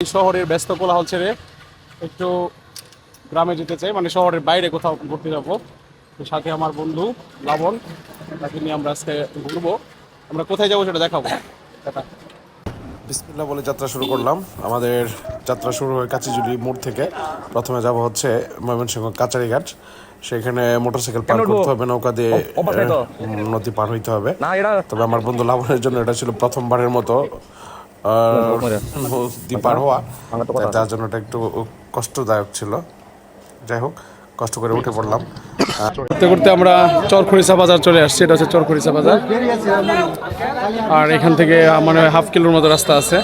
এই শহরের ব্যস্ত কোলাহল ছেড়ে একটু গ্রামে যেতে চাই, মানে শহরের বাইরে কোথাও ঘুরতে যাবো। তো সাথে আমার বন্ধু লাবণ, তাকে নিয়ে আমরা আজকে ঘুরবো। আমরা কোথায় যাবো সেটা দেখাবো। টাটা। বিসমিল্লাহ বলে যাত্রা শুরু করলাম। আমাদের যাত্রা শুরু হয় কাচিজুলি মোড় থেকে। প্রথমে যাব হচ্ছে ময়মনসিংহ কাচারিঘাট। সেখানে মোটরসাইকেল পার করতে হবে, নৌকা দিয়ে নদী পার হইতে হবে। তবে আমার বন্ধু লাবণের জন্য এটা ছিল প্রথমবারের মতো নদী পার হওয়া, তাই তার জন্য এটা একটু কষ্টদায়ক ছিল। যাই হোক, কষ্ট করে উঠে পড়লাম। ঘুরতে ঘুরতে আমরা চরখড়িচা বাজার চলে আসছি। এটা হচ্ছে চরখড়িচা বাজার, আর এখান থেকে মানে হাফ কিলোর মতো রাস্তা আছে।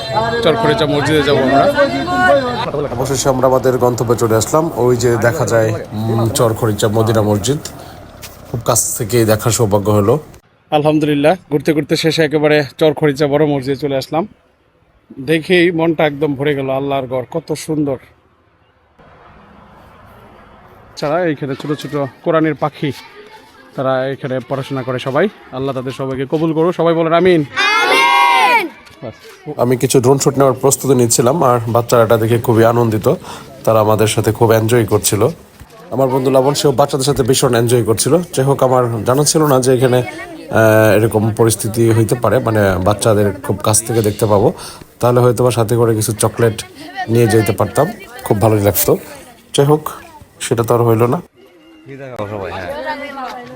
চরখড়িচা মসজিদে যাবো আমরা। অবশেষে আমরা আমাদের গন্তব্যে চলে আসলাম। ওই যে দেখা যায় চরখড়িচা মদিনা মসজিদ, খুব কাছ থেকে দেখার সৌভাগ্য হলো। আলহামদুলিল্লাহ, ঘুরতে ঘুরতে শেষে একেবারে চরখড়িচা বড় মসজিদে চলে আসলাম। দেখেই মনটা একদম ভরে গেল। আল্লাহর ঘর কত সুন্দর। ছাড়া এইখানে ছোট ছোট কোরআনের পাখি, তারা এখানে পড়াশোনা করে। সবাই আল্লাহ তাদের সবাইকে কবুল করো, সবাই বলেন আমিন। আমি কিছু ড্রোন শুট নেওয়ার প্রস্তুতি নিচ্ছিলাম, আর বাচ্চারা দেখে খুবই আনন্দিত। তারা আমাদের সাথে খুব এনজয় করছিল। আমার বন্ধু লাবণ সেও বাচ্চাদের সাথে ভীষণ এনজয় করছিল। যাই হোক, আমার জানা ছিল না যে এখানে এরকম পরিস্থিতি হইতে পারে, মানে বাচ্চাদের খুব কাছ থেকে দেখতে পাবো। তাহলে হয়তো বা সাথে করে কিছু চকলেট নিয়ে যেতে পারতাম, খুব ভালোই লাগতো। যাই হোক, সেটা তো আর হইলো না।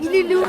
Ini dulu.